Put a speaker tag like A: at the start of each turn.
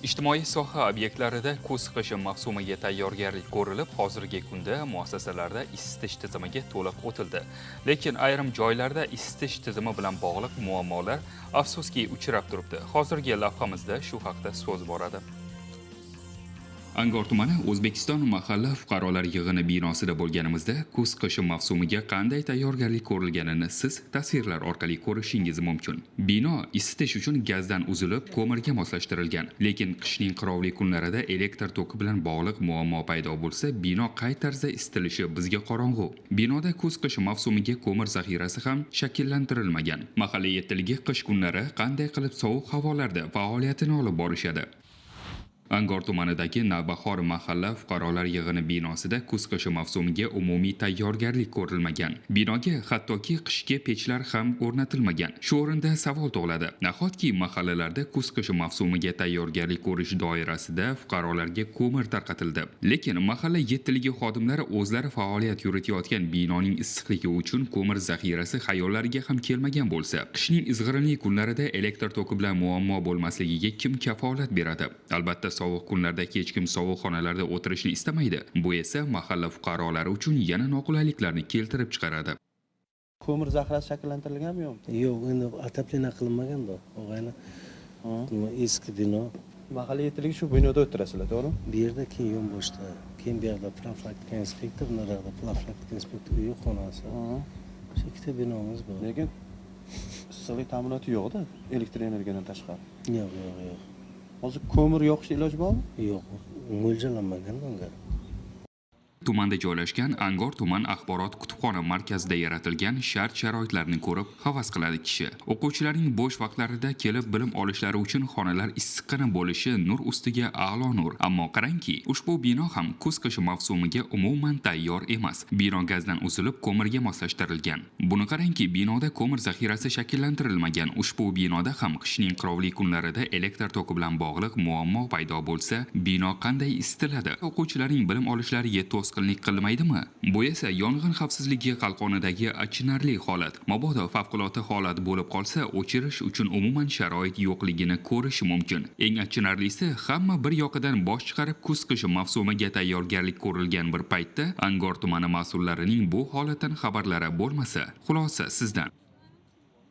A: Ijtimoiy soha obyektlarida kuz-qish mavsumiga tayyorgarlik ko'rilib, hozirgi kunda muassasalarda isitish tizimiga to'liq o'tildi. Lekin ayrim joylarda isitish tizimi bilan bog'liq muammolar afsuski uchrab turibdi. Hozirgi lavhamizda shu haqda so'z boradi. Angor tumani O'zbekiston mahalla fuqarolar yig'ini binosida bo'lganimizda kuz-qish mavsumiga qanday tayyorgarlik ko'rilganini siz tasvirlar orqali ko'rishingiz mumkin. Bino isitish uchun gazdan uzilib, ko'mirga moslashtirilgan. Lekin qishning qirovli kunlarida elektr toki bilan bog'liq muammo paydo bo'lsa, bino qay tarzda isitilishi bizga qorong'u. Binoda kuz-qish mavsumiga ko'mir zaxirasi ham shakllantirilmagan. Mahalla yetiligi qish kunlari qanday qilib sovuq havolarda faoliyatini olib borishadi? Angor tumanidagi Navbahor mahalla fuqarolar yig'ini binosida kuz-qish mavsumiga umumiy tayyorgarlik ko'rilmagan. Binoga hattoki qishki pechlar ham o'rnatilmagan. Shu o'rinda savol tug'iladi. Nahotki mahallalarda kuz-qish mavsumiga tayyorgarlik ko'rish doirasida fuqarolarga ko'mir tarqatildi. Lekin mahalla yetiligi xodimlari o'zlari faoliyat yuritayotgan binoning issiqligi uchun ko'mir zaxirasi xayollariga ham kelmagan bo'lsa, qishning izg'irinli kunlarida elektr toki bilan muammo bo'lmasligiga kim kafolat beradi? Albatta sovuq kunlarda hech kim sovuq xonalarda o'tirishni istamaydi. Bu esa mahalla fuqarolari uchun yana noqulayliklarni keltirib chiqaradi.
B: Ko'mir zaxirasi shakllantirilganmi yo'qmi?
C: Yo'q, endi отопление qilinmaganda, og'ayni. Eski bino.
B: Mahalla yetiligi shu binoda o'tirasizlar, to'g'rimi?
C: Bu yerda keyin yonboshda, keyin bu yerda profilaktika inspektor, narada profilaktika inspektor uyi xonasi. O'sha ikkita binomiz bor.
B: Lekin issiqlik ta'minoti yo'q-da, elektr energiyadan tashqari.
C: Yo'q.
B: Hozir ko'mir yoqishga iloj bormi?
C: Yo'q, mo'ljallanmagan unga.
A: Tumanda joylashgan Angor tuman axborot kutubxona markazida yaratilgan shart-sharoitlarni ko'rib havas qiladi kishi. O'quvchilarning bo'sh vaqtlarida kelib bilim olishlari uchun xonalar issiqqina bo'lishi nur ustiga a'lo nur. Ammo qarangki, ushbu bino ham kuz-qish mavsumiga umuman tayyor emas. Bino gazdan uzilib, ko'mirga moslashtirilgan. Buni qarangki, binoda ko'mir zaxirasi shakllantirilmagan. Ushbu binoda ham qishning qirovli kunlarida elektr toki bilan bog'liq muammo paydo bo'lsa, bino qanday isitiladi? O'quvchilarning bilim olishlariga to'sqinlik qilmaydimi? Bu esa yong'in xavfsizligi qalqonidagi achinarli holat. Mabodo favqulodda holat bo'lib qolsa, o'chirish uchun umuman sharoit yo'qligini ko'rish mumkin. Eng achinarlisi, hamma bir yoqidan bosh chiqarib kuz-qish mavsumiga tayyorgarlik ko'rilgan bir paytda Angor tumani mas'ullarining bu holatdan xabarlari bo'lmasa, xulosa sizdan.